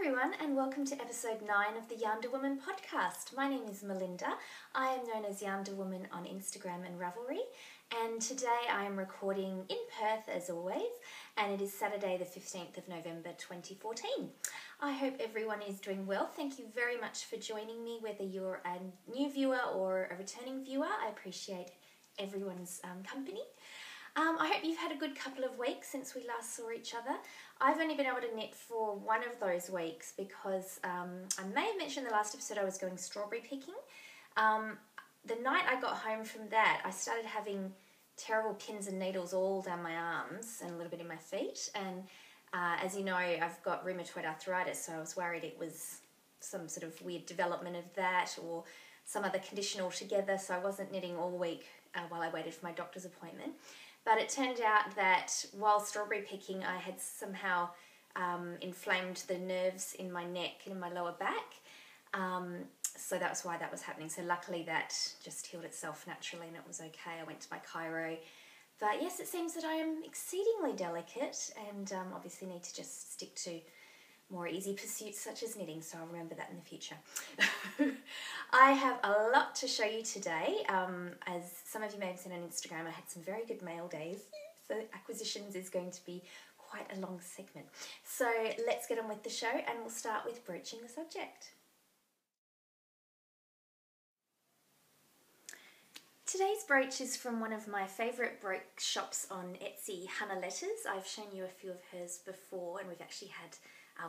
everyone, and welcome to episode 9 of the YarnderWoman podcast. My name is Melinda. I am known as YarnderWoman on Instagram and Ravelry, and today I am recording in Perth as always, and it is Saturday the 15th of November 2014. I hope everyone is doing well. Thank you very much for joining me, whether you're a new viewer or a returning viewer. I appreciate everyone's company. I hope you've had a good couple of weeks since we last saw each other. I've only been able to knit for one of those weeks because I may have mentioned in the last episode I was going strawberry picking. The night I got home from that, I started having terrible pins and needles all down my arms and a little bit in my feet. And as you know, I've got rheumatoid arthritis, so I was worried it was some sort of weird development of that or some other condition altogether, so I wasn't knitting all week while I waited for my doctor's appointment. But it turned out that while strawberry picking, I had somehow inflamed the nerves in my neck and in my lower back. So that's why that was happening. So luckily that just healed itself naturally and it was okay. I went to my chiro. But yes, it seems that I am exceedingly delicate and obviously need to just stick to more easy pursuits such as knitting, so I'll remember that in the future. I have a lot to show you today. As some of you may have seen on Instagram, I had some very good mail days, so acquisitions is going to be quite a long segment. So let's get on with the show and we'll start with broaching the subject. Today's brooch is from one of my favourite brooch shops on Etsy, Hannah Letters. I've shown you a few of hers before and we've actually had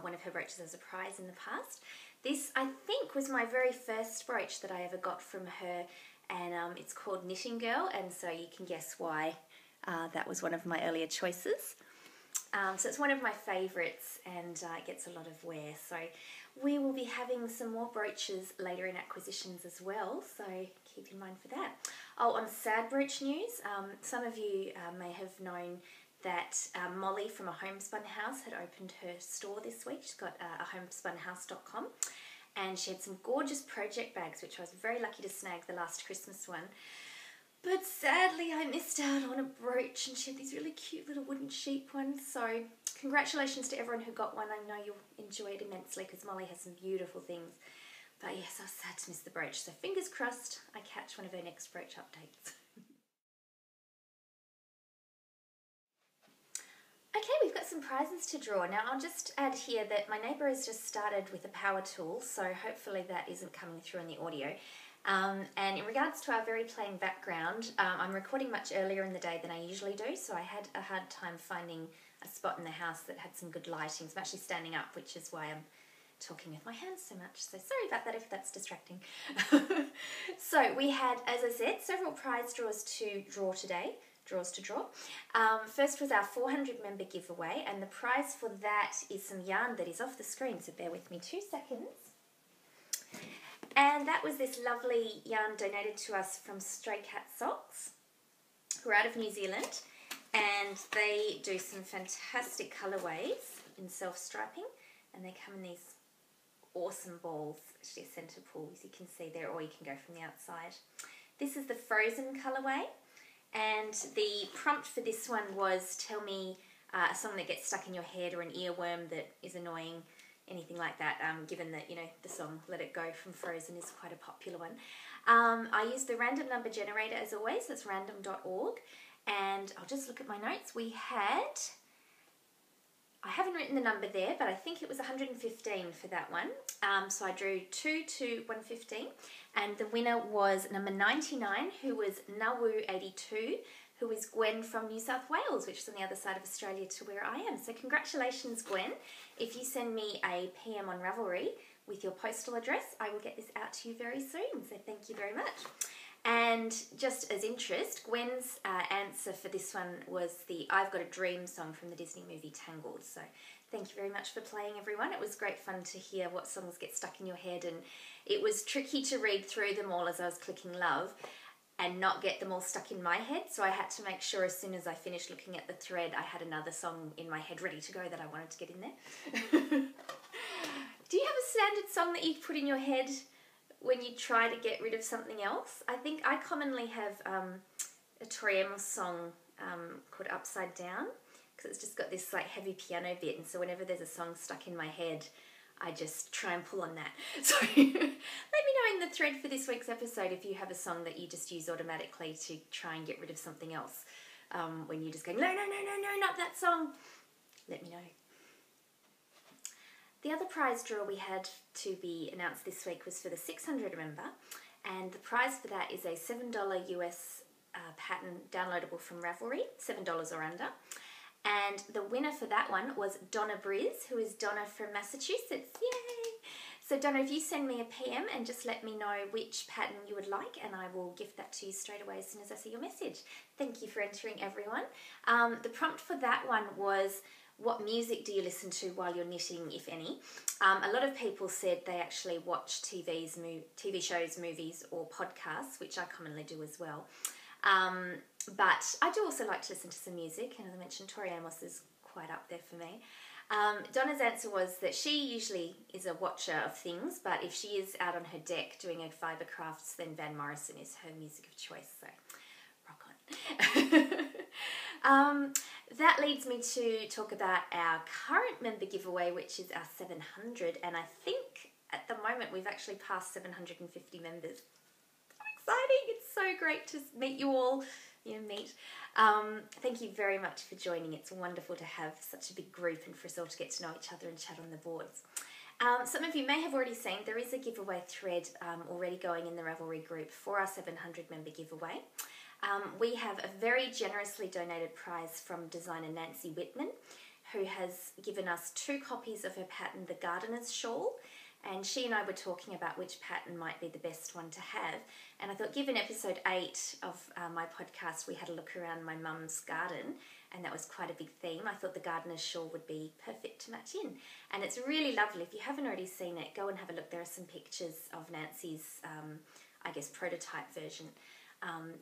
one of her brooches as a prize in the past. This, I think, was my very first brooch that I ever got from her, and it's called Knitting Girl, and so you can guess why that was one of my earlier choices. So it's one of my favourites and it gets a lot of wear. So we will be having some more brooches later in acquisitions as well, so keep in mind for that. Oh, on sad brooch news, some of you may have known that Molly from a Homespun House had opened her store this week. She's got a homespunhouse.com, and she had some gorgeous project bags, which I was very lucky to snag the last Christmas one. But sadly, I missed out on a brooch, and she had these really cute little wooden sheep ones. So congratulations to everyone who got one. I know you'll enjoy it immensely because Molly has some beautiful things. But yes, I was sad to miss the brooch. So fingers crossed I catch one of her next brooch updates. Okay, we've got some prizes to draw. Now I'll just add here that my neighbour has just started with a power tool, so hopefully that isn't coming through in the audio. And in regards to our very plain background, I'm recording much earlier in the day than I usually do, so I had a hard time finding a spot in the house that had some good lighting. So I'm actually standing up, which is why I'm talking with my hands so much, so sorry about that if that's distracting. So we had, as I said, several prize draws to draw today. Draws to draw. First was our 400 member giveaway, and the prize for that is some yarn that is off the screen, so bear with me 2 seconds. And that was this lovely yarn donated to us from Stray Cat Socks, who are out of New Zealand, and they do some fantastic colourways in self-striping, and they come in these awesome balls, actually a centre pull, as you can see there, or you can go from the outside. This is the Frozen colourway. And the prompt for this one was tell me a song that gets stuck in your head or an earworm that is annoying, anything like that, given that, you know, the song Let It Go from Frozen is quite a popular one. I used the random number generator as always, that's random.org, and I'll just look at my notes. We had, I haven't written the number there, but I think it was 115 for that one. So I drew 2 to 115. And the winner was number 99, who was Nawu82, who is Gwen from New South Wales, which is on the other side of Australia to where I am. So congratulations, Gwen. If you send me a PM on Ravelry with your postal address, I will get this out to you very soon. So thank you very much. And just as interest, Gwen's answer for this one was the I've Got a Dream song from the Disney movie Tangled. So thank you very much for playing, everyone. It was great fun to hear what songs get stuck in your head, and it was tricky to read through them all as I was clicking love and not get them all stuck in my head. So I had to make sure as soon as I finished looking at the thread, I had another song in my head ready to go that I wanted to get in there. Do you have a standard song that you put in your head when you try to get rid of something else? I think I commonly have a Tori Amos song called Upside Down, because it's just got this like heavy piano bit, and so whenever there's a song stuck in my head, I just try and pull on that. So let me know in the thread for this week's episode if you have a song that you just use automatically to try and get rid of something else. When you're just going, no, not that song. Let me know. The other prize draw we had to be announced this week was for the 600 member, and the prize for that is a $7 US pattern downloadable from Ravelry, $7 or under. And the winner for that one was Donna Briz, who is Donna from Massachusetts. Yay! So Donna, if you send me a PM and just let me know which pattern you would like, and I will gift that to you straight away as soon as I see your message. Thank you for entering, everyone. The prompt for that one was, what music do you listen to while you're knitting, if any? A lot of people said they actually watch TV shows, movies, or podcasts, which I commonly do as well. But I do also like to listen to some music, and as I mentioned, Tori Amos is quite up there for me. Donna's answer was that she usually is a watcher of things, but if she is out on her deck doing her fibre crafts, then Van Morrison is her music of choice, so rock on. That leads me to talk about our current member giveaway, which is our 700, and I think at the moment we've actually passed 750 members. Exciting! It's so great to meet you all. Thank you very much for joining. It's wonderful to have such a big group and for us all to get to know each other and chat on the boards. Some of you may have already seen there is a giveaway thread already going in the Ravelry group for our 700 member giveaway. We have a very generously donated prize from designer Nancy Whitman, who has given us 2 copies of her pattern, The Gardener's Shawl. And she and I were talking about which pattern might be the best one to have. And I thought, given episode 8 of my podcast, we had a look around my mum's garden, and that was quite a big theme. I thought the gardener's shawl would be perfect to match in. And it's really lovely. If you haven't already seen it, go and have a look. There are some pictures of Nancy's, prototype version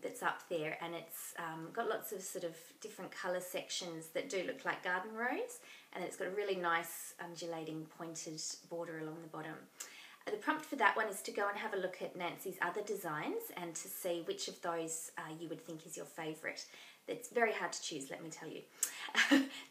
that's up there. And it's got lots of sort of different colour sections that do look like garden rows. And it's got a really nice undulating pointed border along the bottom. The prompt for that one is to go and have a look at Nancy's other designs and to see which of those you would think is your favourite. It's very hard to choose, let me tell you.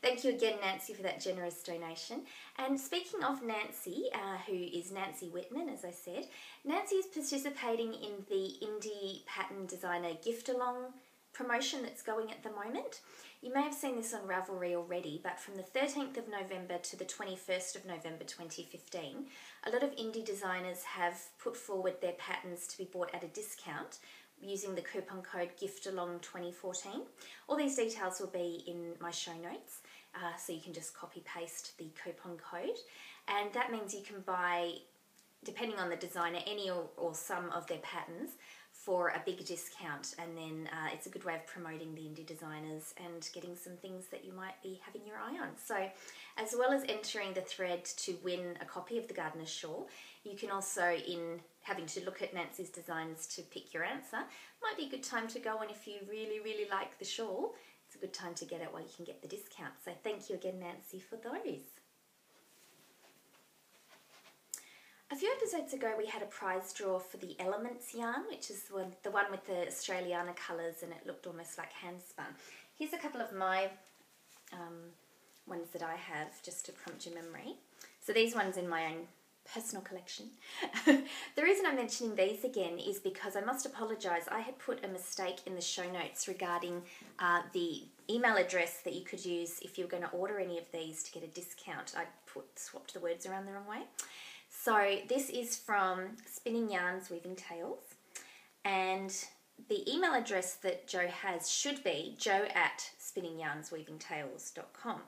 Thank you again, Nancy, for that generous donation. And speaking of Nancy, who is Nancy Whitman, as I said, Nancy is participating in the Indie Pattern Designer Gift Along promotion that's going at the moment. You may have seen this on Ravelry already, but from the 13th of November to the 21st of November 2015, a lot of indie designers have put forward their patterns to be bought at a discount using the coupon code GIFTALONG2014. All these details will be in my show notes, so you can just copy paste the coupon code, and that means you can buy, depending on the designer, any or some of their patterns for a big discount, and then it's a good way of promoting the indie designers and getting some things that you might be having your eye on. So as well as entering the thread to win a copy of the Gardener's Shawl, you can also, in having to look at Nancy's designs to pick your answer, might be a good time to go, and if you really, really like the shawl, it's a good time to get it while you can get the discount. So thank you again, Nancy, for those. A few episodes ago we had a prize draw for the Elements yarn, which is the one with the Australiana colours, and it looked almost like hand spun. Here's a couple of my ones that I have, just to prompt your memory. So these ones in my own personal collection. The reason I'm mentioning these again is because I must apologise. I had put a mistake in the show notes regarding the email address that you could use if you were going to order any of these to get a discount. I swapped the words around the wrong way. So this is from Spinning Yarns Weaving Tales, and the email address that Joe has should be joe@spinningyarnsweavingtales.com.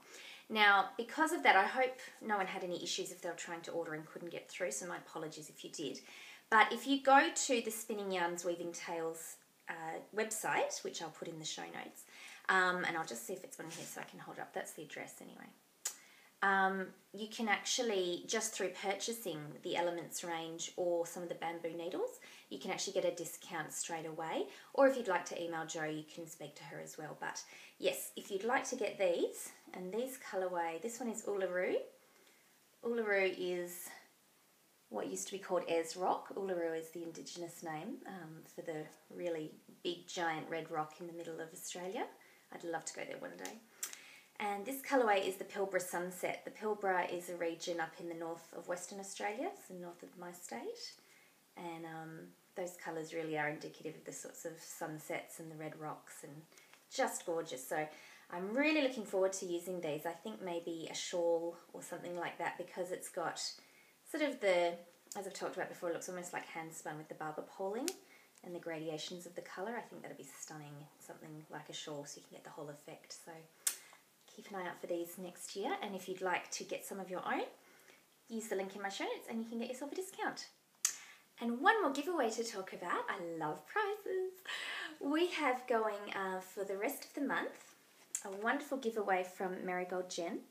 Now, because of that, I hope no one had any issues if they were trying to order and couldn't get through, so my apologies if you did. But if you go to the Spinning Yarns Weaving Tales website, which I'll put in the show notes, and I'll just see if it's on here so I can hold it up. That's the address anyway. You can actually, just through purchasing the Elements range or some of the bamboo needles, you can actually get a discount straight away. Or if you'd like to email Jo, you can speak to her as well. But yes, if you'd like to get these, and these colourway, this one is Uluru. Uluru is what used to be called Ayers Rock. Uluru is the Indigenous name for the really big, giant red rock in the middle of Australia. I'd love to go there one day. And this colourway is the Pilbara Sunset. The Pilbara is a region up in the north of Western Australia, so north of my state. And those colours really are indicative of the sorts of sunsets and the red rocks, and just gorgeous. So I'm really looking forward to using these. I think maybe a shawl or something like that, because it's got sort of the, as I've talked about before, it looks almost like hand spun with the barber poling and the gradations of the colour. I think that'd be stunning, something like a shawl, so you can get the whole effect. So keep an eye out for these next year, and if you'd like to get some of your own, use the link in my show notes and you can get yourself a discount. And one more giveaway to talk about. I love prizes. We have going for the rest of the month a wonderful giveaway from Marigold Jen.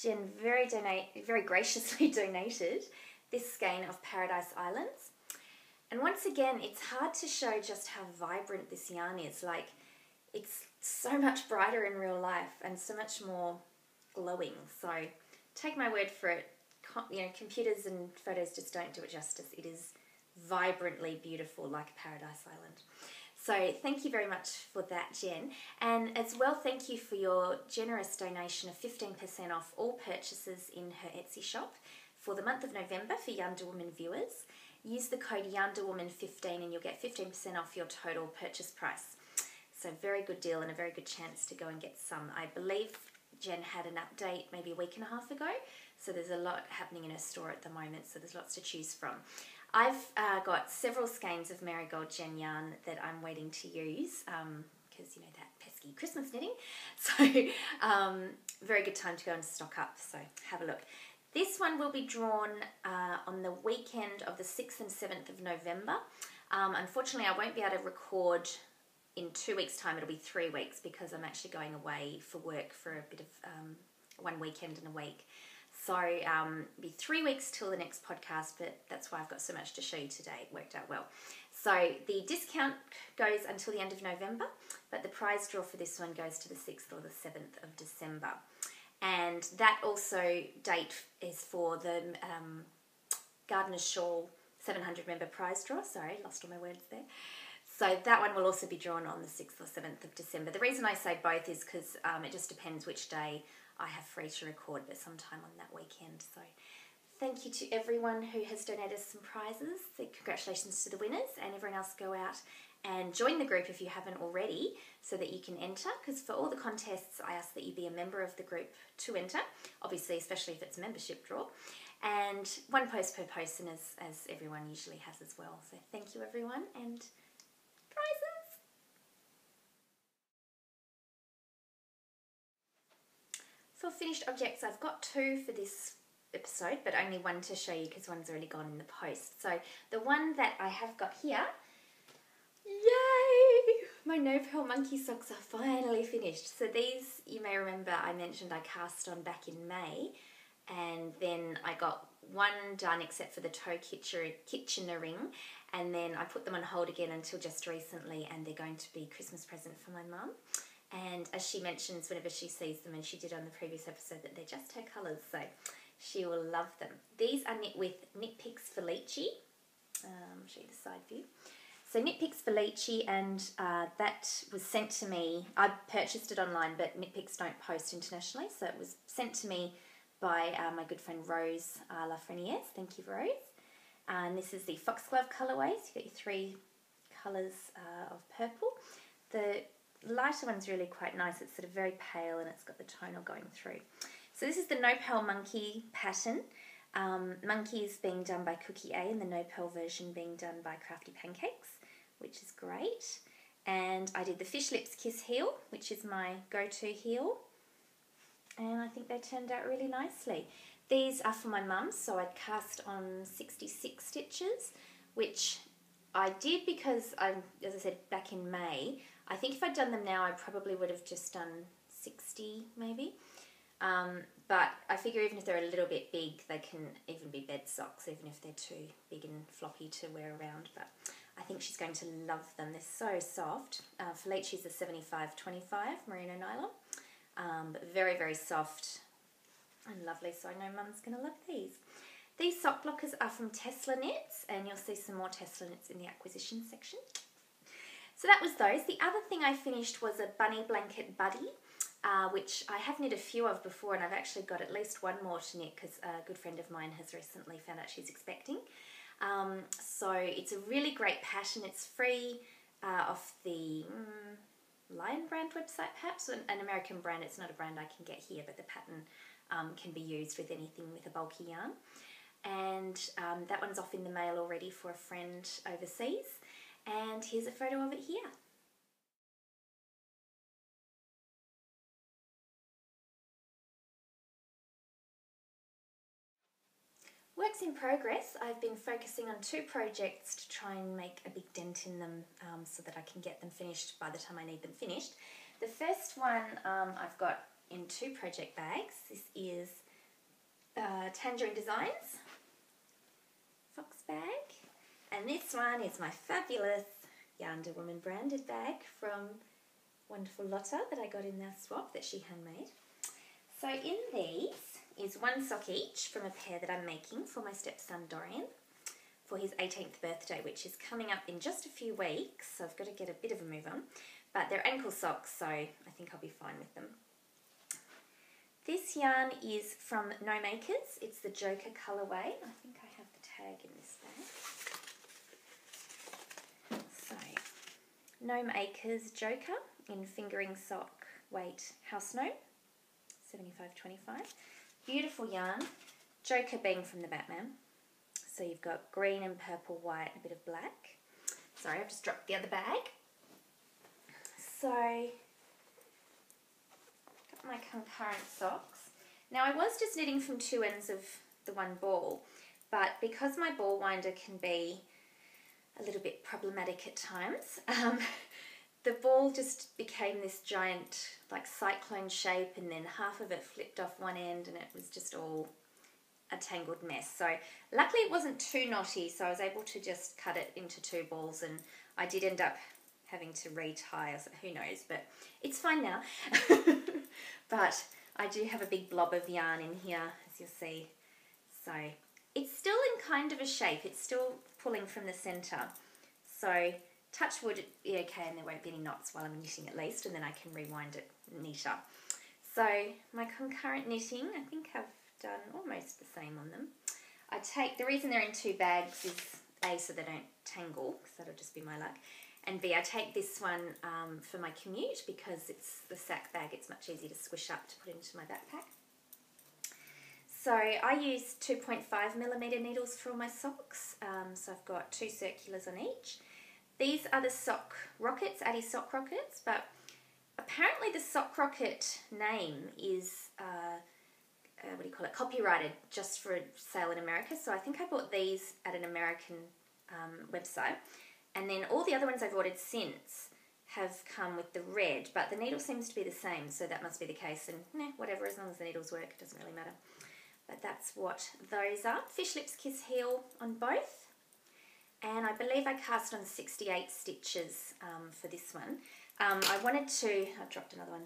Jen very graciously donated this skein of Paradise Islands. And once again, it's hard to show just how vibrant this yarn is. Like, it's so much brighter in real life and so much more glowing. So take my word for it. You know, computers and photos just don't do it justice. It is vibrantly beautiful, like Paradise Island. So thank you very much for that, Jen. And as well, thank you for your generous donation of 15% off all purchases in her Etsy shop for the month of November for YarnderWoman viewers. Use the code YarnderWoman15 and you'll get 15% off your total purchase price. So very good deal and a very good chance to go and get some. I believe Jen had an update maybe a week and a half ago, so there's a lot happening in her store at the moment, so there's lots to choose from. I've got several skeins of Marigold Jen yarn that I'm waiting to use, because you know that pesky Christmas knitting. So very good time to go and stock up, so have a look. This one will be drawn on the weekend of the 6th and 7th of November. Unfortunately, I won't be able to record in 2 weeks' time. It'll be 3 weeks because I'm actually going away for work for a bit of 1 weekend and a week. So it'll be 3 weeks till the next podcast, but that's why I've got so much to show you today. It worked out well. So the discount goes until the end of November, but the prize draw for this one goes to the 6th or the 7th of December. And that also date is for the Gardener's Shawl 700 member prize draw. Sorry, lost all my words there. So that one will also be drawn on the 6th or 7th of December. The reason I say both is because it just depends which day I have free to record, but sometime on that weekend. So thank you to everyone who has donated some prizes. Congratulations to the winners, and everyone else go out and join the group if you haven't already so that you can enter, because for all the contests I ask that you be a member of the group to enter, obviously especially if it's a membership draw, and one post per person as everyone usually has as well. So thank you everyone, and prizes! For finished objects, I've got 2 for this episode, but only one to show you because one's already gone in the post. So the one that I have got here, yay! My No Pearl Monkey socks are finally finished. So these, you may remember I mentioned I cast on back in May, and then I got one done except for the toe kitchenering, and then I put them on hold again until just recently, and they're going to be Christmas present for my mum. And as she mentions whenever she sees them, and she did on the previous episode, that they're just her colours, so she will love them. These are knit with Knit Picks Felici. I'll show you the side view. So Knit Picks Felici, and that was sent to me. I purchased it online, but Knit Picks don't post internationally, so it was sent to me by my good friend Rose Lafreniere. Thank you, Rose. And this is the Foxglove colourway. So you got your 3 colours of purple. The lighter one's really quite nice. It's sort of very pale and it's got the tonal going through. So this is the No Pearl Monkey pattern. Monkey is being done by Cookie A and the No Pearl version being done by Crafty Pancakes, which is great. And I did the Fish Lips Kiss heel, which is my go-to heel. And I think they turned out really nicely. These are for my mum, so I'd cast on 66 stitches, which I did because, as I said, back in May. I think if I'd done them now, I probably would have just done 60 maybe. But I figure even if they're a little bit big, they can even be bed socks, even if they're too big and floppy to wear around. But I think she's going to love them. They're so soft. Felici's a 75-25 merino nylon. But very, very soft and lovely, so I know Mum's going to love these. These sock blockers are from Tesla Knits, and you'll see some more Tesla Knits in the acquisition section. So that was those. The other thing I finished was a bunny blanket buddy. which I have knit a few of before, and I've actually got at least one more to knit because a good friend of mine has recently found out she's expecting. So it's a really great pattern. It's free off the Lion brand website, perhaps, an American brand. It's not a brand I can get here, but the pattern can be used with anything with a bulky yarn. And that one's off in the mail already for a friend overseas. And here's a photo of it here. Works in progress. I've been focusing on 2 projects to try and make a big dent in them so that I can get them finished by the time I need them finished. The first one I've got in 2 project bags. This is Tangerine Designs Fox bag, and this one is my fabulous YarnderWoman branded bag from wonderful Lotta that I got in their swap that she handmade. So in these is 1 sock each from a pair that I'm making for my stepson Dorian for his 18th birthday, which is coming up in just a few weeks, so I've got to get a bit of a move on. But they're ankle socks, so I think I'll be fine with them. This yarn is from No Makers. It's the Joker colourway. I think I have the tag in this bag. So, No Makers Joker in fingering sock weight house note, 75/25. Beautiful yarn. Joker being from the Batman. So you've got green and purple, white, and a bit of black. Sorry, I've just dropped the other bag. So, got my concurrent socks. Now I was just knitting from 2 ends of the one ball, but because my ball winder can be a little bit problematic at times, the ball just became this giant like cyclone shape, and then half of it flipped off one end and it was just all a tangled mess. So luckily it wasn't too knotty, so I was able to just cut it into 2 balls, and I did end up having to retie, or who knows, but it's fine now. But I do have a big blob of yarn in here, as you'll see. So it's still in kind of a shape. It's still pulling from the centre. So touch wood, it'll be okay, and there won't be any knots while I'm knitting at least, and then I can rewind it neater. So my concurrent knitting, I think I've done almost the same on them. The reason they're in 2 bags is A, so they don't tangle, because that'll just be my luck, and B, I take this one for my commute because it's the sack bag. It's much easier to squish up to put into my backpack. So I use 2.5mm needles for all my socks, so I've got 2 circulars on each. These are the sock rockets, Addy sock rockets, but apparently the sock rocket name is, what do you call it, copyrighted just for sale in America. So I think I bought these at an American website, and then all the other ones I've ordered since have come with the red, but the needle seems to be the same, so that must be the case, and whatever, as long as the needles work, it doesn't really matter. But that's what those are. Fish lips kiss heel on both. And I believe I cast on 68 stitches for this one. I wanted to, I dropped another one.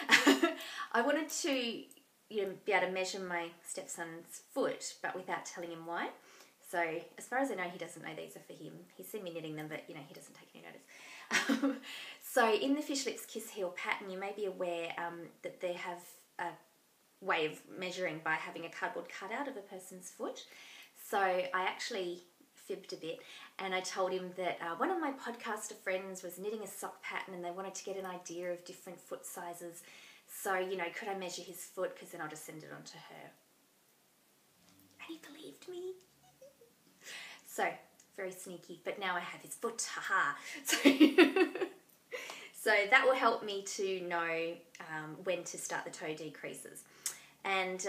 Yeah. I wanted to be able to measure my stepson's foot, but without telling him why. So as far as I know, he doesn't know these are for him. He's seen me knitting them, but he doesn't take any notice. So in the Fish Lips Kiss Heel pattern, you may be aware that they have a way of measuring by having a cardboard cutout of a person's foot. So I actually fibbed a bit, and I told him that one of my podcaster friends was knitting a sock pattern and they wanted to get an idea of different foot sizes. So, could I measure his foot, because then I'll just send it on to her. And he believed me. So, very sneaky, but now I have his foot, haha. So that will help me to know when to start the toe decreases. And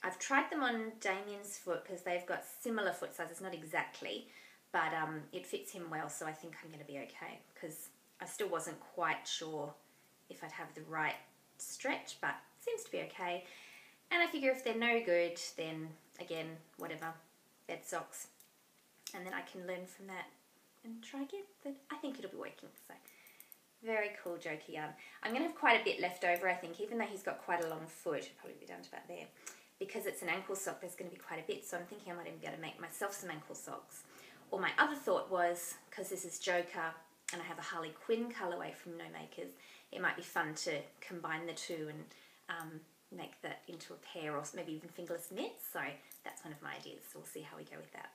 I've tried them on Damien's foot because they've got similar foot sizes, not exactly, but it fits him well, so I think I'm going to be okay, because I still wasn't quite sure if I'd have the right stretch, but it seems to be okay. And I figure if they're no good, then again, whatever, bed socks, and then I can learn from that and try again. But I think it'll be working, so very cool Joker yarn. I'm going to have quite a bit left over, I think, even though he's got quite a long foot. It'll probably be down to about there. Because it's an ankle sock, there's going to be quite a bit, so I'm thinking I might even be able to make myself some ankle socks. Or my other thought was, because this is Joker and I have a Harley Quinn colourway from No Makers, it might be fun to combine the two and make that into a pair, or maybe even fingerless knits. So that's one of my ideas. So we'll see how we go with that.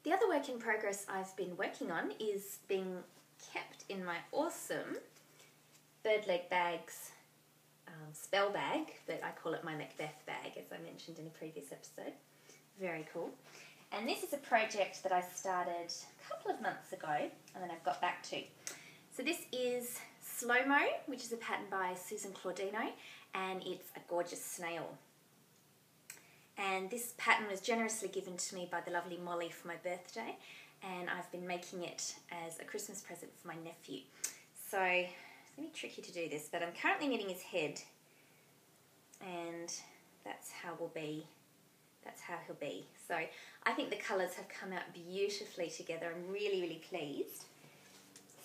The other work in progress I've been working on is being kept in my awesome bird leg bags spell bag, but I call it my Macbeth bag, as I mentioned in a previous episode. Very cool. And this is a project that I started a couple of months ago and then I've got back to. So this is Slow-Mo, which is a pattern by Susan Claudino, and it's a gorgeous snail. And this pattern was generously given to me by the lovely Molly for my birthday, and I've been making it as a Christmas present for my nephew. So it's going to be tricky to do this, but I'm currently knitting his head, and that's how he'll be. So I think the colours have come out beautifully together. I'm really, really pleased.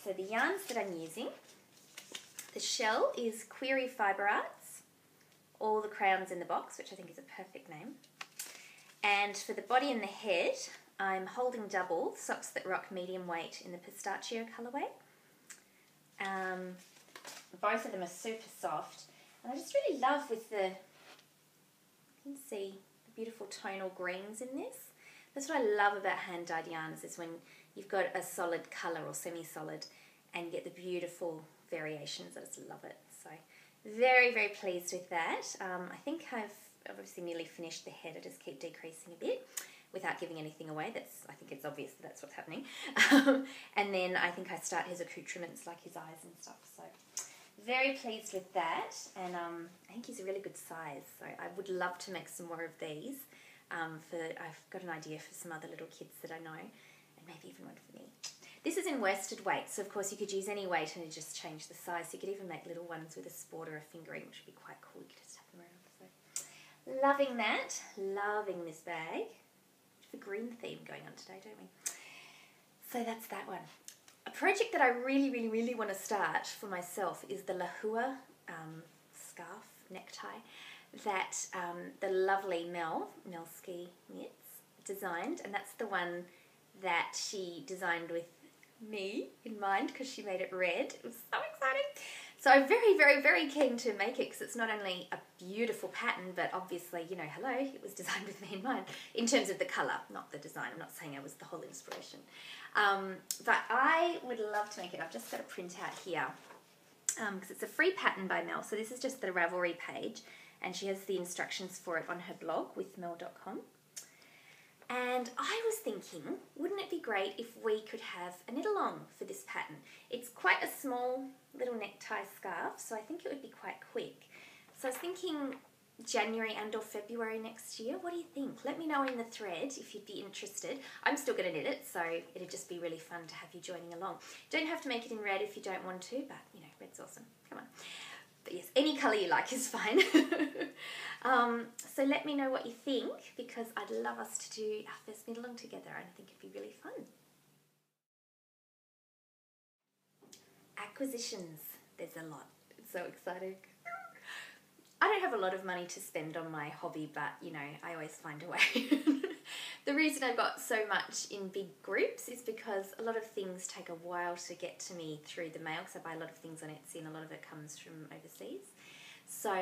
So the yarns that I'm using, the shell is Query Fibre Arts, All the Crayons in the Box, which I think is a perfect name. And for the body and the head, I'm Holding Double, Socks That Rock medium weight in the pistachio colourway. Both of them are super soft. And I just really love with the, you can see the beautiful tonal greens in this. That's what I love about hand-dyed yarns, is when you've got a solid colour or semi-solid and you get the beautiful variations. I just love it. So very, very pleased with that. I think I've obviously nearly finished the head. I just keep decreasing a bit without giving anything away. I think it's obvious that that's what's happening. And then I think I start his accoutrements, like his eyes and stuff. So very pleased with that, and I think he's a really good size. So I would love to make some more of these. I've got an idea for some other little kids that I know, and maybe even one for me. This is in worsted weight, so of course you could use any weight and just change the size. You could even make little ones with a sport or a fingering, which would be quite cool. You could just have them around. So loving that, loving this bag. The green theme going on today, don't we? So that's that one. A project that I really, really, really want to start for myself is the Lahua scarf necktie that the lovely Mel Ski Knits designed, and that's the one that she designed with me in mind because she made it red. It was so exciting. So I'm very, very, very keen to make it because it's not only a beautiful pattern, but obviously, you know, hello, it was designed with me in mind in terms of the colour, not the design. I'm not saying I was the whole inspiration. But I would love to make it. I've just got a print out here because it's a free pattern by Mel. So this is just the Ravelry page, and she has the instructions for it on her blog with mel.com. And I was thinking, wouldn't it be great if we could have a knit along for this pattern? It's quite a small little necktie scarf, so I think it would be quite quick. So I was thinking January and or February next year. What do you think? Let me know in the thread if you'd be interested. I'm still going to knit it, so it'd just be really fun to have you joining along. Don't have to make it in red if you don't want to, but you know, red's awesome. Come on. But yes, any colour you like is fine. So let me know what you think, because I'd love us to do our first knit along together, and I think it'd be really fun. Acquisitions. There's a lot. It's so exciting. I don't have a lot of money to spend on my hobby, but you know, I always find a way. The reason I've got so much in big groups is because a lot of things take a while to get to me through the mail, because I buy a lot of things on Etsy and a lot of it comes from overseas. So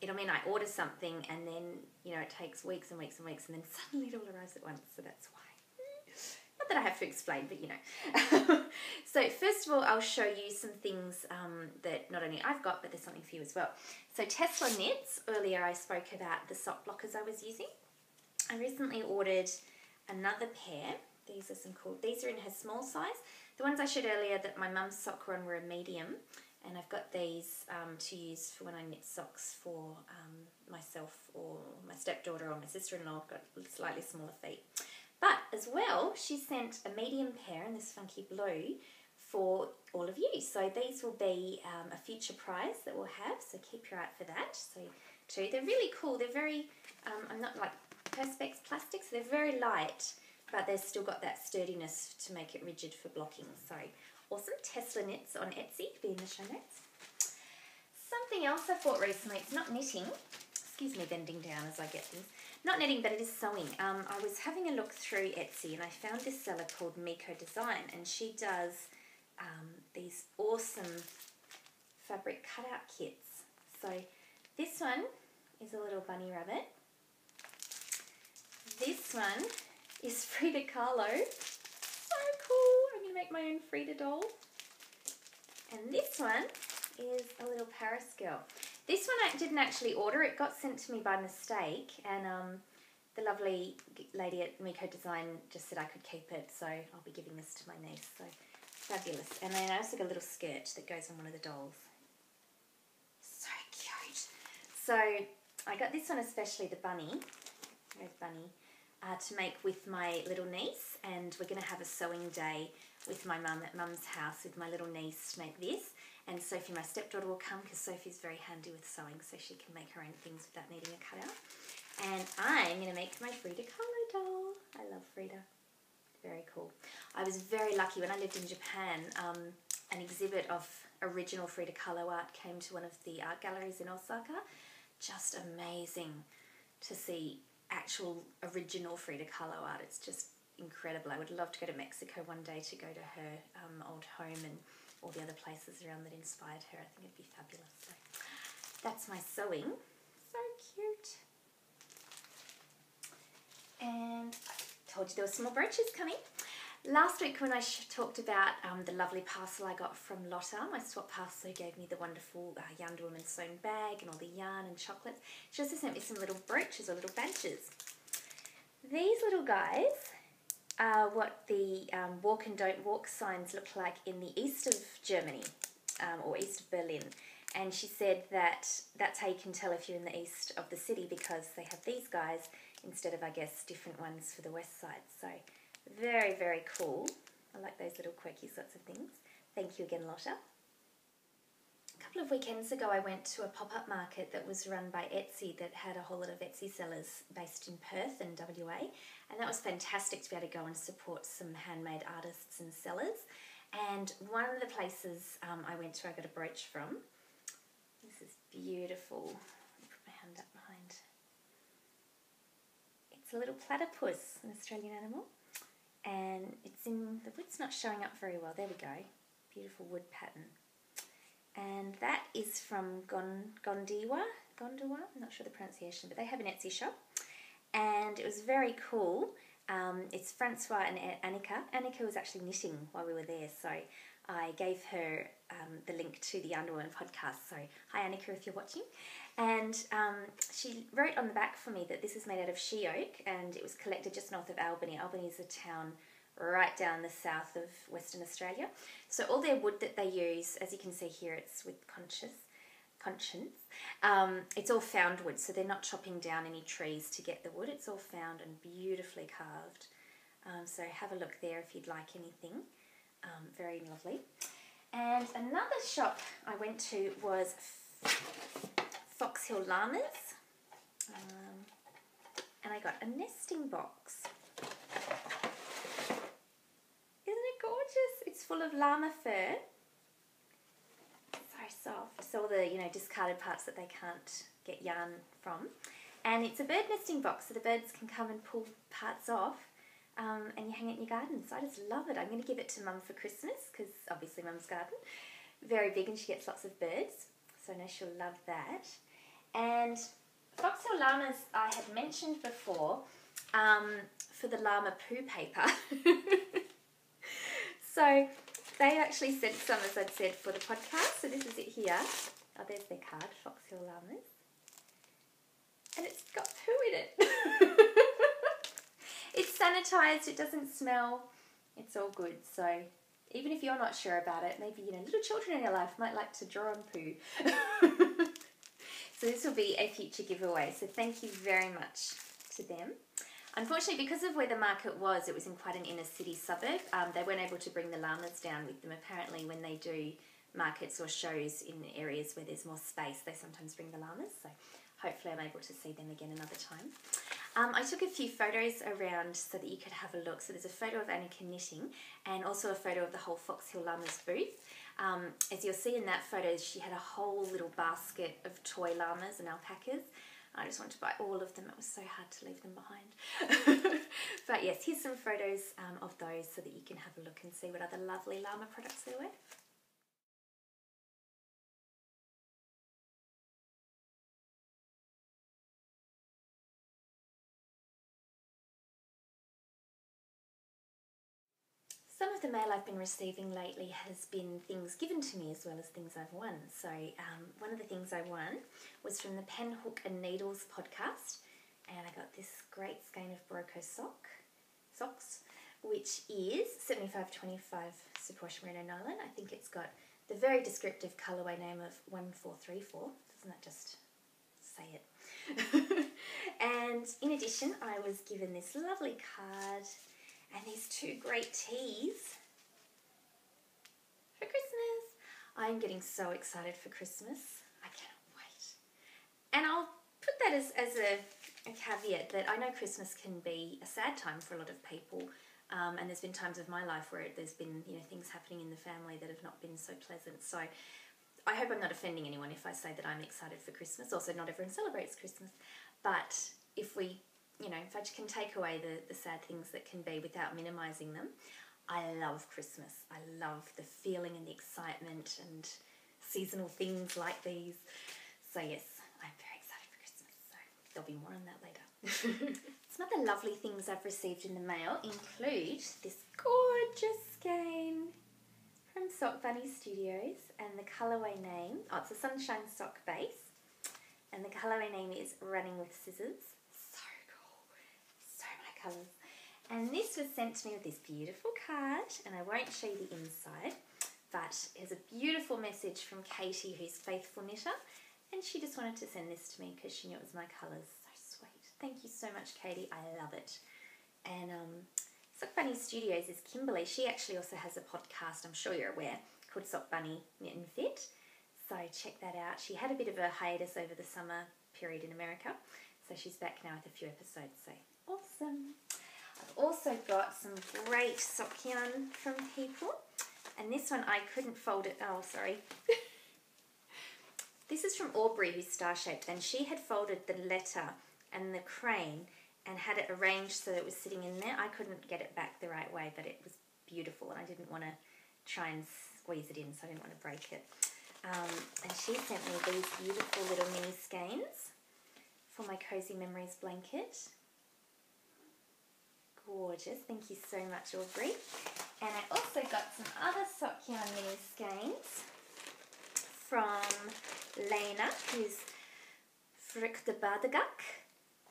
it'll mean I order something and then, you know, it takes weeks and weeks and weeks, and then suddenly it all arrives at once. So that's why. Not that I have to explain, but you know. So first of all, I'll show you some things that not only I've got, but there's something for you as well. So Tesla Knits, earlier I spoke about the sock blockers I was using. I recently ordered another pair. These are some cool, these are in her small size. The ones I showed earlier that my mum's sock were on were a medium, and I've got these to use for when I knit socks for myself or my stepdaughter or my sister-in-law. I've got slightly smaller feet. But as well, she sent a medium pair in this funky blue for all of you. So these will be a future prize that we'll have, so keep your eye out for that. So too, they're really cool. They're very, I'm not like Perspex plastic, so they're very light, but they've still got that sturdiness to make it rigid for blocking. So awesome. Tesla Knits on Etsy, be in the show notes. Something else I bought recently, it's not knitting. Excuse me bending down as I get things. Not knitting, but it is sewing. I was having a look through Etsy and I found this seller called Miko Design, and she does these awesome fabric cutout kits. So this one is a little bunny rabbit. This one is Frida Kahlo. So cool. I'm going to make my own Frida doll. And this one is a little Paris girl. This one I didn't actually order. It got sent to me by mistake, and the lovely lady at Miko Design just said I could keep it, so I'll be giving this to my niece. So fabulous. And then I also got a little skirt that goes on one of the dolls. So cute. So I got this one especially, the bunny. There's Bunny. To make with my little niece, and we're going to have a sewing day with my mum at mum's house with my little niece to make this, and Sophie, my stepdaughter, will come because Sophie's very handy with sewing, so she can make her own things without needing a cutout. And I'm going to make my Frida Kahlo doll. I love Frida. Very cool. I was very lucky when I lived in Japan. An exhibit of original Frida Kahlo art came to one of the art galleries in Osaka. Just amazing to see actual original Frida Kahlo art. It's just incredible. I would love to go to Mexico one day to go to her old home and all the other places around that inspired her. I think it'd be fabulous. So that's my sewing. So cute. And I told you there were some more brooches coming. Last week when I talked about the lovely parcel I got from Lotta, my swap parcel, who gave me the wonderful YarnderWoman sewn bag and all the yarn and chocolates, she also sent me some little brooches or little badges. These little guys are what the walk and don't walk signs look like in the east of Germany, or east of Berlin. And she said that that's how you can tell if you're in the east of the city, because they have these guys instead of, I guess, different ones for the west side. So very, very cool. I like those little quirky sorts of things. Thank you again, Lotta. A couple of weekends ago I went to a pop-up market that was run by Etsy that had a whole lot of Etsy sellers based in Perth and WA, and that was fantastic to be able to go and support some handmade artists and sellers. And one of the places I went to, I got a brooch from. This is beautiful. Let me put my hand up behind. It's a little platypus, an Australian animal. And it's in, the wood's not showing up very well. There we go. Beautiful wood pattern. And that is from Gondiwa, I'm not sure the pronunciation, but they have an Etsy shop. And it was very cool. It's Francois and Annika. Annika was actually knitting while we were there, so I gave her the link to the YarnderWoman podcast. So hi Annika, if you're watching. And she wrote on the back for me that this is made out of she oak, and it was collected just north of Albany. Albany is a town right down the south of Western Australia. So all their wood that they use, as you can see here, it's with conscience. It's all found wood, so they're not chopping down any trees to get the wood. It's all found and beautifully carved. So have a look there if you'd like anything. Very lovely. And another shop I went to was Foxhill Llamas, and I got a nesting box. Isn't it gorgeous? It's full of llama fur. So soft. So all the discarded parts that they can't get yarn from, and it's a bird nesting box, so the birds can come and pull parts off. And you hang it in your garden. So I just love it. I'm going to give it to Mum for Christmas, because obviously Mum's garden. Very big, and she gets lots of birds. So I know she'll love that. And Foxhill Llamas I had mentioned before for the llama poo paper. So they actually sent some, as I'd said, for the podcast. So this is it here. Oh, there's their card, Foxhill Llamas. And it's got poo in it. It's sanitized, it doesn't smell, it's all good. So even if you're not sure about it, maybe little children in your life might like to draw on poo. So this will be a future giveaway. So thank you very much to them. Unfortunately, because of where the market was, it was in quite an inner city suburb. They weren't able to bring the llamas down with them. Apparently when they do markets or shows in areas where there's more space, they sometimes bring the llamas. So hopefully I'm able to see them again another time. I took a few photos around so that you could have a look. So there's a photo of Annika knitting, and also a photo of the whole Foxhill Llamas booth. As you'll see in that photo, she had a whole little basket of toy llamas and alpacas. I just wanted to buy all of them. It was so hard to leave them behind. But yes, here's some photos of those so that you can have a look and see what other lovely llama products there were. Some of the mail I've been receiving lately has been things given to me as well as things I've won. So one of the things I won was from the Pen, Hook and Needles podcast, and I got this great skein of brooches socks, which is 7525 Superwash Merino Nylon. I think it's got the very descriptive colourway name of 1434. Doesn't that just say it? And in addition, I was given this lovely card and these two great teas for Christmas. I'm getting so excited for Christmas. I cannot wait. And I'll put that as a caveat that I know Christmas can be a sad time for a lot of people. And there's been times of my life where there's been, things happening in the family that have not been so pleasant. So I hope I'm not offending anyone if I say that I'm excited for Christmas. Also, not everyone celebrates Christmas. But if we, if I can take away the sad things that can be without minimising them, I love Christmas. I love the feeling and the excitement and seasonal things like these. So yes, I'm very excited for Christmas. So there'll be more on that later. Some other lovely things I've received in the mail include this gorgeous skein from Sock Bunny Studios, and the colourway name, it's a sunshine sock base, and the colourway name is Running with Scissors. So cool, so many colours. And this was sent to me with this beautiful card, and I won't show you the inside, but it's a beautiful message from Katie, who's Faithful Knitter, and she just wanted to send this to me because she knew it was my colours. So sweet. Thank you so much, Katie. I love it. And Sock Bunny Studios is Kimberly. She actually also has a podcast, I'm sure you're aware, called Sock Bunny Knit and Fit. So check that out. She had a bit of a hiatus over the summer period in America, so she's back now with a few episodes. So awesome. I've also got some great sock yarn from people, and this one I couldn't fold it. Oh, sorry. This is from Aubrey, who's star-shaped, and she had folded the letter and the crane and had it arranged so that it was sitting in there. I couldn't get it back the right way, but it was beautiful, and I didn't want to try and squeeze it in, so I didn't want to break it. And she sent me these beautiful little mini skeins for my Cozy Memories blanket. Gorgeous. Thank you so much, Aubrey. And I also got some other sock yarn mini skeins from Lena, who's Frick de Badagak.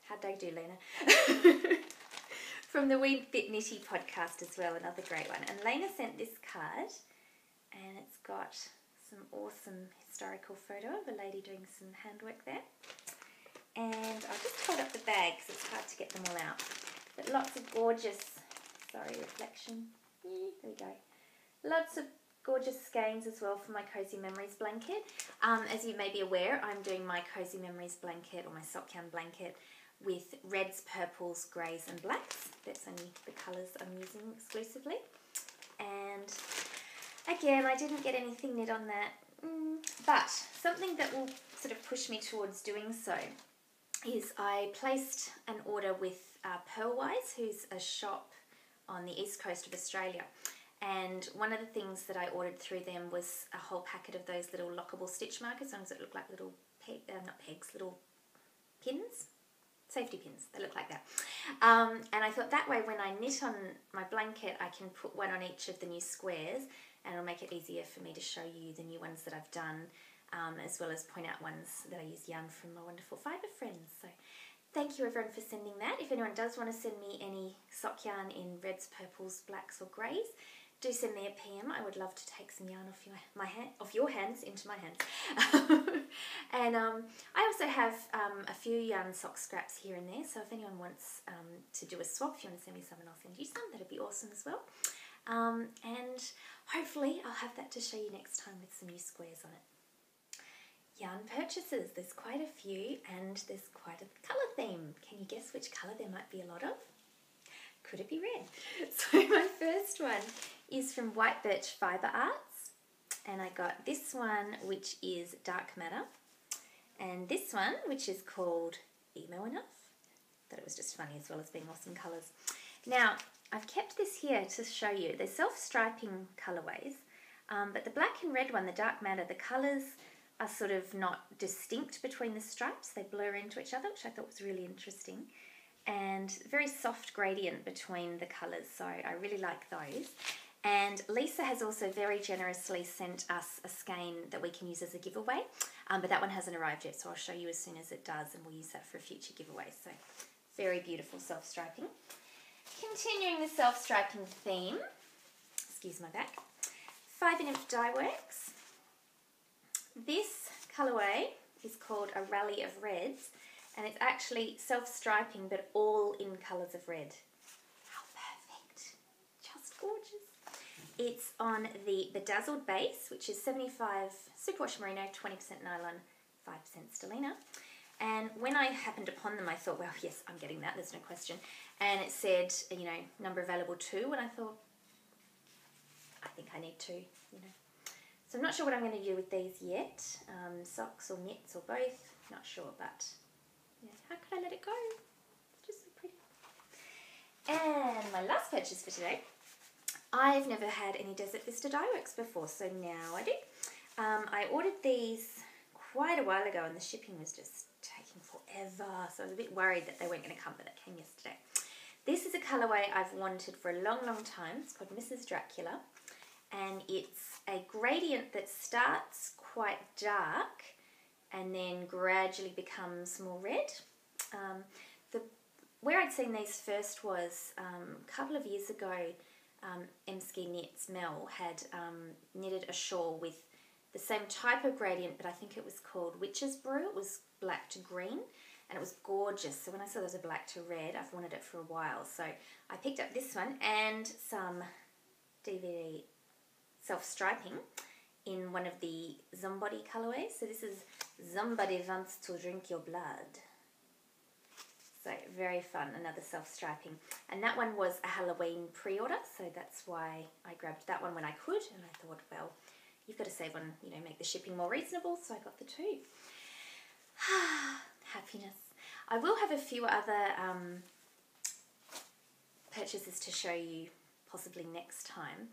How'd I do, Lena? From the We Fit Knitty podcast as well, another great one. And Lena sent this card, and it's got some awesome historical photo of a lady doing some handwork there. And I'll just hold up the bag because it's hard to get them all out. But lots of gorgeous, reflection. There we go. Lots of gorgeous skeins as well for my Cozy Memories blanket. As you may be aware, I'm doing my Cozy Memories blanket, or my sock yarn blanket, with reds, purples, greys and blacks. That's only the colours I'm using exclusively. And again, I didn't get anything knit on that, but something that will sort of push me towards doing so is I placed an order with Pearlwise, who's a shop on the east coast of Australia. And one of the things that I ordered through them was a whole packet of those little lockable stitch markers, ones that look like little, little pins. Safety pins, they look like that. And I thought that way when I knit on my blanket, I can put one on each of the new squares, and it'll make it easier for me to show you the new ones that I've done, as well as point out ones that I use yarn from my wonderful fibre friends. So thank you everyone for sending that. If anyone does want to send me any sock yarn in reds, purples, blacks or greys, do send me a PM. I would love to take some yarn off your hands into my hands. And I also have a few yarn sock scraps here and there, so if anyone wants to do a swap, if you want to send me some and I'll send you some, that'd be awesome as well. And hopefully I'll have that to show you next time with some new squares on it. Yarn purchases, there's quite a few, and there's quite a colour theme. Can you guess which colour there might be a lot of? Could it be red? So my first one is from White Birch Fibre Arts, and I got this one, which is Dark Matter, and this one, which is called Emo Enough. Thought it was just funny as well as being awesome colours. Now, I've kept this here to show you. They're self-striping colourways, but the black and red one, the Dark Matter, the colours are sort of not distinct between the stripes. They blur into each other, which I thought was really interesting. And very soft gradient between the colours, so I really like those. And Lisa has also very generously sent us a skein that we can use as a giveaway, but that one hasn't arrived yet, so I'll show you as soon as it does, and we'll use that for a future giveaway. So very beautiful self-striping. Continuing the self-striping theme, excuse my back, 5-inch dye works. This colourway is called a Rally of Reds, and it's actually self-striping but all in colours of red. How perfect, just gorgeous. It's on the bedazzled base, which is 75 superwash merino, 20% nylon, 5% stellina. And when I happened upon them, I thought, well, yes, I'm getting that, there's no question. And it said, you know, number available 2, and I thought, I think I need 2, you know. So I'm not sure what I'm going to do with these yet, socks or knits or both, not sure, but yeah, how could I let it go? It's just so pretty. And my last purchase for today, I've never had any Desert Vista dye works before, so now I do. I ordered these quite a while ago and the shipping was just taking forever, so I was a bit worried that they weren't going to come, but that came yesterday. This is a colourway I've wanted for a long, long time. It's called Mrs. Dracula, and it's a gradient that starts quite dark and then gradually becomes more red. Where I'd seen these first was a couple of years ago. M-Ski Knits Mel had knitted a shawl with the same type of gradient, but I think it was called Witch's Brew. It was black to green, and it was gorgeous. So when I saw there was a black to red, I've wanted it for a while. So I picked up this one and some DVD self-striping in one of the Somebody colorways. So this is Somebody Wants to Drink Your Blood. So very fun, another self-striping. And that one was a Halloween pre-order, so that's why I grabbed that one when I could. And I thought, well, you've got to save on, you know, make the shipping more reasonable, so I got the 2. Happiness. I will have a few other purchases to show you possibly next time.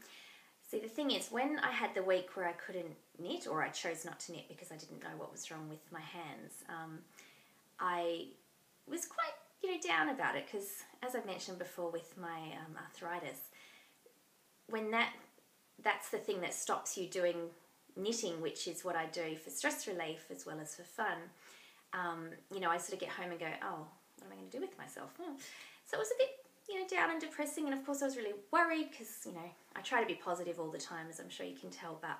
See, the thing is, when I had the week where I couldn't knit, or I chose not to knit because I didn't know what was wrong with my hands, I was quite, you know, down about it because, as I've mentioned before with my arthritis, when that's the thing that stops you doing knitting, which is what I do for stress relief as well as for fun, you know, I sort of get home and go, oh, what am I going to do with myself? So it was a bit, you know, down and depressing, and of course I was really worried because, you know, I try to be positive all the time, as I'm sure you can tell, but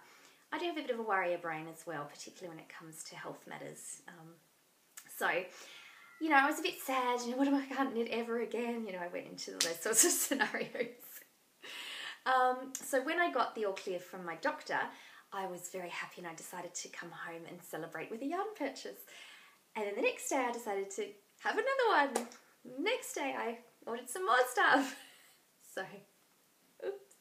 I do have a bit of a worrier brain as well, particularly when it comes to health matters. So, you know, I was a bit sad, you know, what am I, can't knit ever again? You know, I went into those sorts of scenarios. So when I got the all clear from my doctor, I was very happy and I decided to come home and celebrate with a yarn purchase. And then the next day I decided to have another one. Next day I ordered some more stuff. So, oops.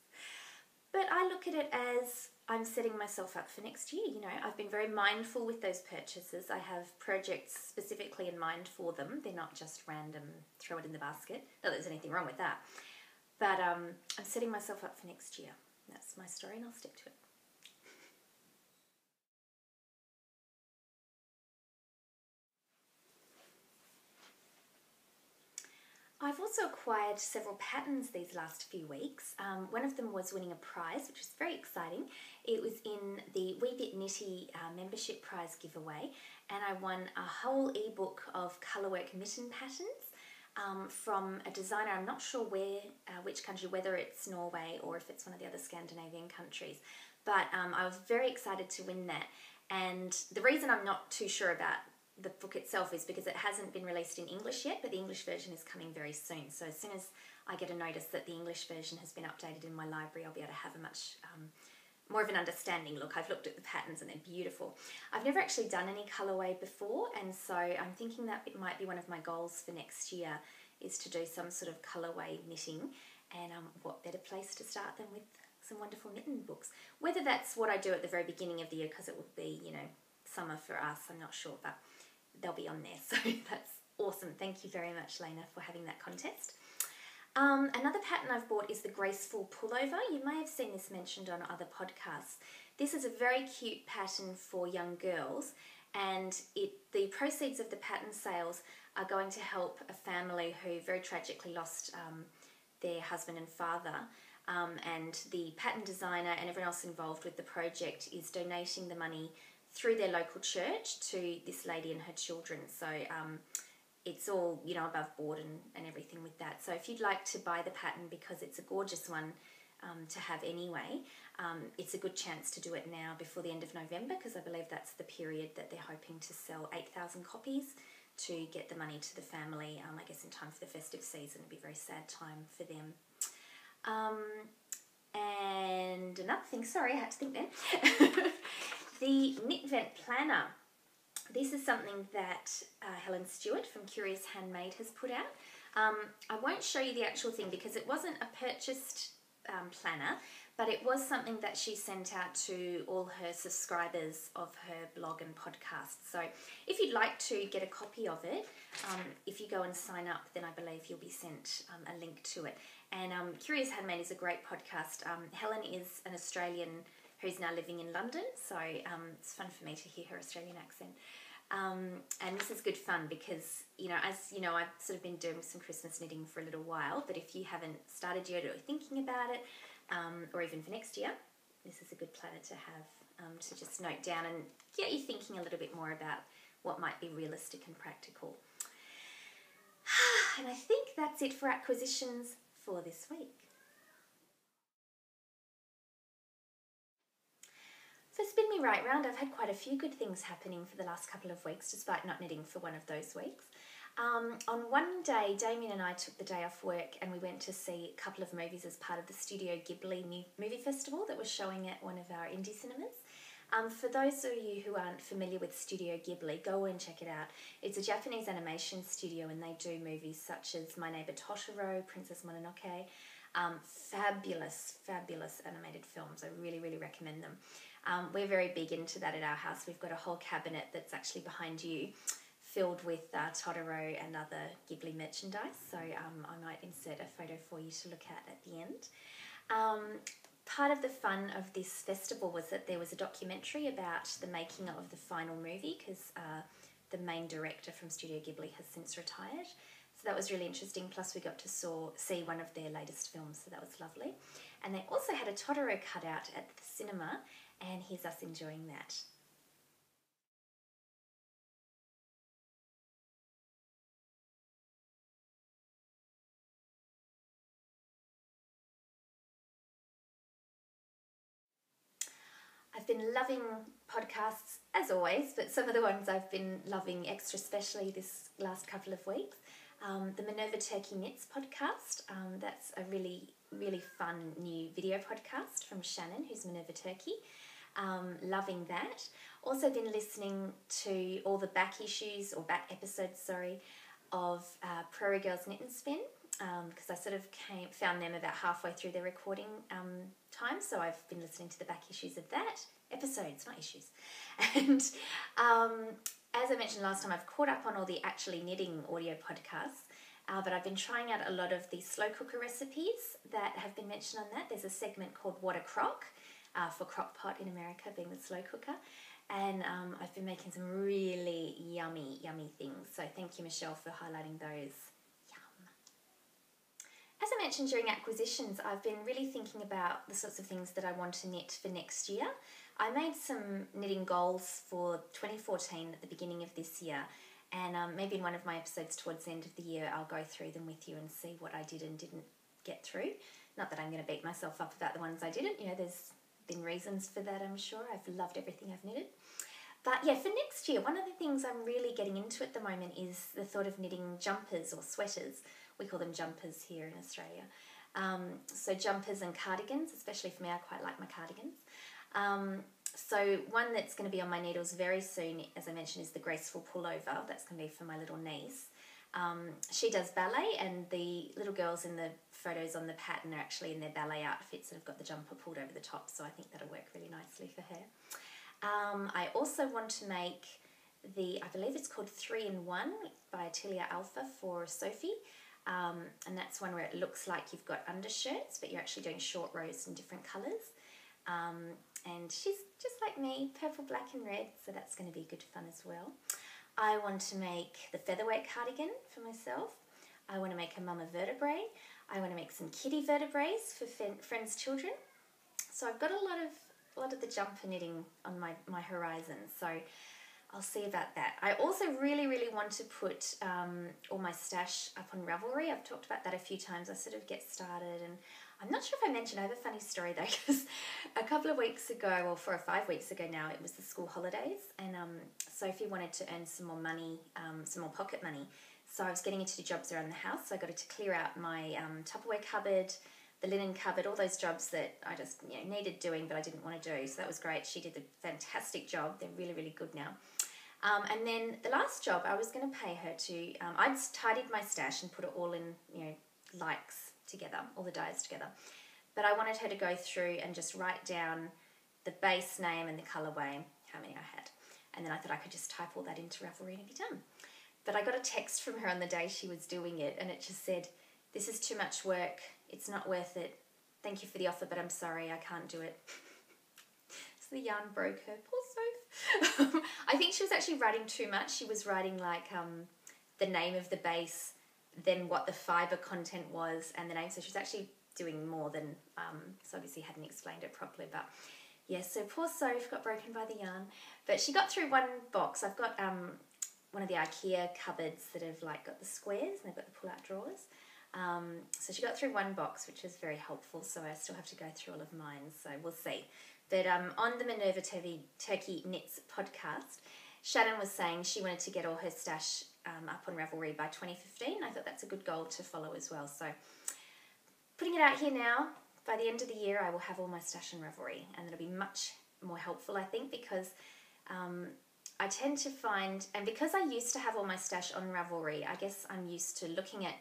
But I look at it as I'm setting myself up for next year. You know, I've been very mindful with those purchases. I have projects specifically in mind for them. They're not just random, throw it in the basket. Not that there's anything wrong with that. But I'm setting myself up for next year. That's my story and I'll stick to it. I've also acquired several patterns these last few weeks. One of them was winning a prize, which was very exciting. It was in the Wee Bit Nitty membership prize giveaway, and I won a whole ebook of colourwork mitten patterns from a designer. I'm not sure which country, whether it's Norway or if it's one of the other Scandinavian countries, but I was very excited to win that. And the reason I'm not too sure about the book itself is because it hasn't been released in English yet, but the English version is coming very soon. So as soon as I get a notice that the English version has been updated in my library, I'll be able to have a much more of an understanding look. I've looked at the patterns and they're beautiful. I've never actually done any colourway before, and so I'm thinking that it might be one of my goals for next year is to do some sort of colourway knitting, and what better place to start than with some wonderful knitting books. Whether that's what I do at the very beginning of the year, because it would be, you know, summer for us, I'm not sure, but they'll be on there, so that's awesome. Thank you very much, Lena, for having that contest. Another pattern I've bought is the Graceful Pullover. You may have seen this mentioned on other podcasts. This is a very cute pattern for young girls, and the proceeds of the pattern sales are going to help a family who very tragically lost their husband and father. and the pattern designer and everyone else involved with the project is donating the money through their local church to this lady and her children. So it's all, you know, above board and everything with that. So if you'd like to buy the pattern, because it's a gorgeous one to have anyway, it's a good chance to do it now before the end of November, because I believe that's the period that they're hoping to sell 8,000 copies to get the money to the family, I guess in time for the festive season. It'd be a very sad time for them. And another thing, sorry, I had to think then. The Knit Vent Planner. This is something that Helen Stewart from Curious Handmade has put out. I won't show you the actual thing because it wasn't a purchased planner, but it was something that she sent out to all her subscribers of her blog and podcast. So if you'd like to get a copy of it, if you go and sign up, then I believe you'll be sent a link to it. And Curious Handmade is a great podcast. Helen is an Australian who's now living in London, so it's fun for me to hear her Australian accent. And this is good fun because, you know, as you know, I've sort of been doing some Christmas knitting for a little while, but if you haven't started yet or thinking about it, or even for next year, this is a good planner to have, to just note down and get you thinking a little bit more about what might be realistic and practical. And I think that's it for acquisitions for this week. So spin me right round, I've had quite a few good things happening for the last couple of weeks, despite not knitting for one of those weeks. On one day, Damien and I took the day off work and we went to see a couple of movies as part of the Studio Ghibli movie festival that was showing at one of our indie cinemas. For those of you who aren't familiar with Studio Ghibli, go and check it out. It's a Japanese animation studio and they do movies such as My Neighbor Totoro, Princess Mononoke. Fabulous, fabulous animated films. I really, really recommend them. We're very big into that at our house. We've got a whole cabinet that's actually behind you filled with Totoro and other Ghibli merchandise. So I might insert a photo for you to look at the end. Part of the fun of this festival was that there was a documentary about the making of the final movie, because the main director from Studio Ghibli has since retired. So that was really interesting. Plus we got to see one of their latest films, so that was lovely. And they also had a Totoro cutout at the cinema, and here's us enjoying that. I've been loving podcasts as always, but some of the ones I've been loving extra specially this last couple of weeks. The Minerva Turkey Knits podcast, that's a really, really fun new video podcast from Shannon, who's Minerva Turkey. Loving that. Also been listening to all the back episodes, of Prairie Girls Knit and Spin, because I sort of found them about halfway through their recording time, so I've been listening to the back issues of that. Episodes, not issues. And as I mentioned last time, I've caught up on all the actually knitting audio podcasts, but I've been trying out a lot of the slow cooker recipes that have been mentioned on that. There's a segment called What a Crock, for crock pot in America being the slow cooker. And I've been making some really yummy, yummy things. So thank you, Michelle, for highlighting those. Yum. As I mentioned during acquisitions, I've been really thinking about the sorts of things that I want to knit for next year. I made some knitting goals for 2014 at the beginning of this year. And maybe in one of my episodes towards the end of the year, I'll go through them with you and see what I did and didn't get through. Not that I'm going to beat myself up about the ones I didn't. You know, there's been reasons for that, I'm sure. I've loved everything I've knitted. But yeah, for next year, one of the things I'm really getting into at the moment is the thought of knitting jumpers or sweaters. We call them jumpers here in Australia. So jumpers and cardigans, especially for me, I quite like my cardigans. So one that's going to be on my needles very soon, as I mentioned, is the graceful pullover. That's going to be for my little niece. She does ballet, and the little girls in the photos on the pattern are actually in their ballet outfits and have got the jumper pulled over the top, so I think that'll work really nicely for her. I also want to make I believe it's called 3-in-1 by Atelier Alpha for Sophie, and that's one where it looks like you've got undershirts, but you're actually doing short rows in different colours. And she's just like me, purple, black and red, so that's going to be good fun as well. I want to make the featherweight cardigan for myself. I want to make a mama vertebrae. I want to make some kitty vertebrae for friends' children. So I've got a lot of the jumper knitting on my horizon. So I'll see about that. I also really, really want to put all my stash up on Ravelry. I've talked about that a few times. I sort of get started, and I'm not sure if I mentioned, I have a funny story though, because a couple of weeks ago, well 4 or 5 weeks ago now, it was the school holidays, and Sophie wanted to earn some more money, some more pocket money. So I was getting her to do jobs around the house. So I got her to clear out my Tupperware cupboard, the linen cupboard, all those jobs that I just needed doing, but I didn't want to do. So that was great. She did a fantastic job. They're really, really good now. And then the last job, I was going to pay her to, I'd tidied my stash and put it all in, likes together, all the dies together. But I wanted her to go through and just write down the base name and the colourway, how many I had. And then I thought I could just type all that into Ravelry and be done. But I got a text from her on the day she was doing it, and it just said, "This is too much work. It's not worth it. Thank you for the offer, but I'm sorry, I can't do it." So the yarn broke her. Poor Soph. I think she was actually writing too much. She was writing like the name of the base, then what the fibre content was, and the name. So she was actually doing more than, so obviously hadn't explained it properly. But yeah, so poor Soph got broken by the yarn. But she got through one box. I've got one of the IKEA cupboards that have like got the squares and they've got the pull-out drawers. So she got through one box, which was very helpful. So I still have to go through all of mine. So we'll see. But on the Minerva Turkey Knits podcast, Shannon was saying she wanted to get all her stash up on Ravelry by 2015. I thought that's a good goal to follow as well. So putting it out here now, by the end of the year, I will have all my stash on Ravelry, and it'll be much more helpful, I think, because I tend to find, and because I used to have all my stash on Ravelry, I guess I'm used to looking at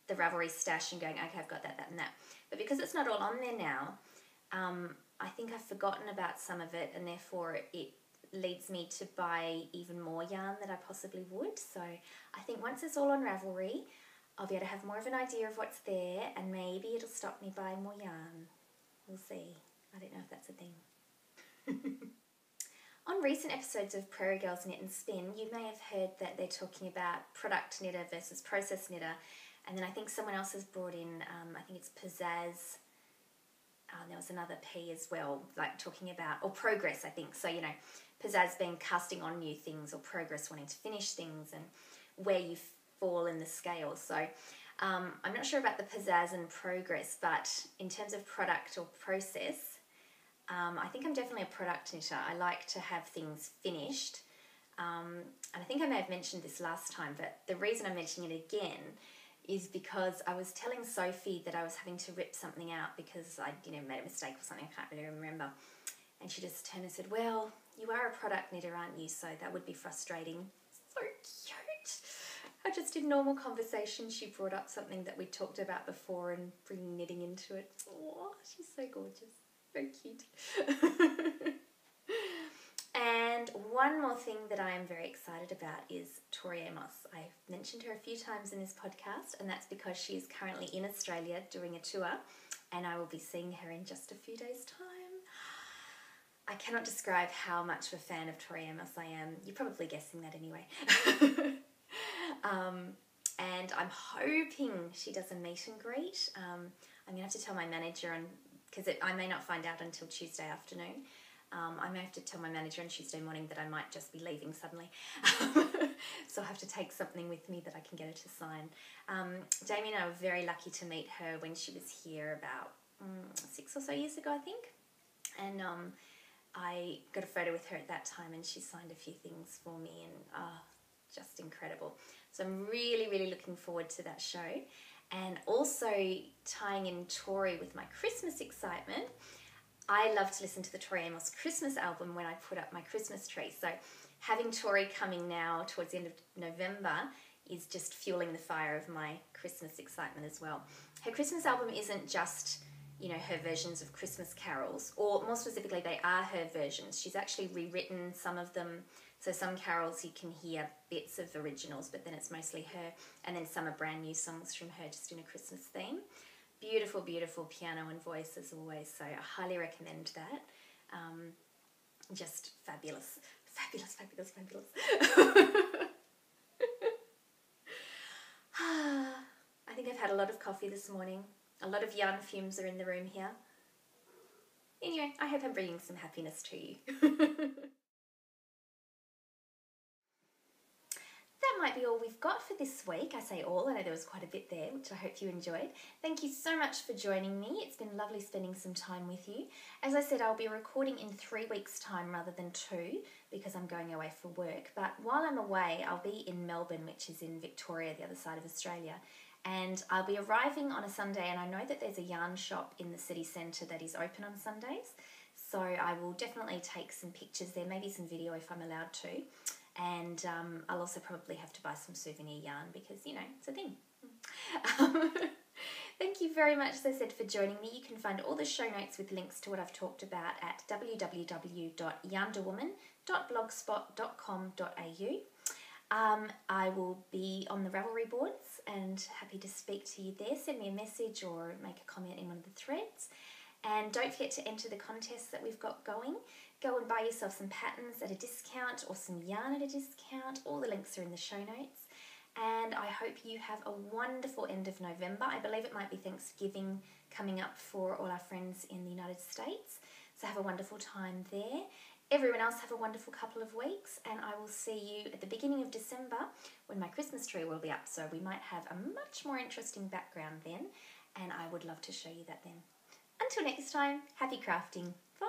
the Ravelry stash and going, okay, I've got that, that, and that. But because it's not all on there now, I think I've forgotten about some of it, and therefore it leads me to buy even more yarn than I possibly would. So I think once it's all on Ravelry, I'll be able to have more of an idea of what's there, and maybe it'll stop me buying more yarn. We'll see. I don't know if that's a thing. On recent episodes of Prairie Girls Knit and Spin, you may have heard that they're talking about product knitter versus process knitter, and then I think someone else has brought in, I think it's pizzazz, there was another P as well, like talking about, or progress, I think. So, pizzazz being casting on new things, or progress wanting to finish things, and where you fall in the scale. So I'm not sure about the pizzazz and progress, but in terms of product or process, I think I'm definitely a product knitter. I like to have things finished. And I think I may have mentioned this last time, but the reason I'm mentioning it again is because I was telling Sophie that I was having to rip something out because I made a mistake or something, I can't really remember. And she just turned and said, "Well, you are a product knitter, aren't you? So that would be frustrating." So cute. I just, in normal conversation, she brought up something that we talked about before and bringing knitting into it. Oh, she's so gorgeous. Very cute. And one more thing that I am very excited about is Tori Amos. I've mentioned her a few times in this podcast, and that's because she is currently in Australia doing a tour, and I will be seeing her in just a few days' time. I cannot describe how much of a fan of Tori Amos I am. You're probably guessing that anyway. And I'm hoping she does a meet and greet. I'm going to have to tell my manager, because I may not find out until Tuesday afternoon. I may have to tell my manager on Tuesday morning that I might just be leaving suddenly. So I'll have to take something with me that I can get her to sign. Jamie and I were very lucky to meet her when she was here about 6 or so years ago, I think. And I got a photo with her at that time, and she signed a few things for me, and just incredible. So I'm really, really looking forward to that show. And also tying in Tori with my Christmas excitement, I love to listen to the Tori Amos Christmas album when I put up my Christmas tree. So having Tori coming now towards the end of November is just fueling the fire of my Christmas excitement as well. Her Christmas album isn't just, her versions of Christmas carols, or more specifically, they are her versions. She's actually rewritten some of them. So some carols you can hear bits of originals, but then it's mostly her, and then some are brand new songs from her just in a Christmas theme. Beautiful, beautiful piano and voice as always, so I highly recommend that. Just fabulous, fabulous, fabulous, fabulous. think I've had a lot of coffee this morning. A lot of yarn fumes are in the room here. Anyway, I hope I'm bringing some happiness to you. That might be all we've got for this week. I say all, I know there was quite a bit there, which I hope you enjoyed. Thank you so much for joining me. It's been lovely spending some time with you. As I said, I'll be recording in 3 weeks' time rather than 2 because I'm going away for work. But while I'm away, I'll be in Melbourne, which is in Victoria, the other side of Australia. And I'll be arriving on a Sunday, and I know that there's a yarn shop in the city centre that is open on Sundays. So I will definitely take some pictures there, maybe some video if I'm allowed to. And I'll also probably have to buy some souvenir yarn because, you know, it's a thing. Thank you very much, as I said, for joining me. You can find all the show notes with links to what I've talked about at www.yarnderwoman.blogspot.com.au. I will be on the Ravelry boards and happy to speak to you there. Send me a message or make a comment in one of the threads. And don't forget to enter the contests that we've got going. Go and buy yourself some patterns at a discount or some yarn at a discount. All the links are in the show notes. And I hope you have a wonderful end of November. I believe it might be Thanksgiving coming up for all our friends in the United States. So have a wonderful time there. Everyone else have a wonderful couple of weeks. And I will see you at the beginning of December when my Christmas tree will be up. So we might have a much more interesting background then. And I would love to show you that then. Until next time, happy crafting. Bye.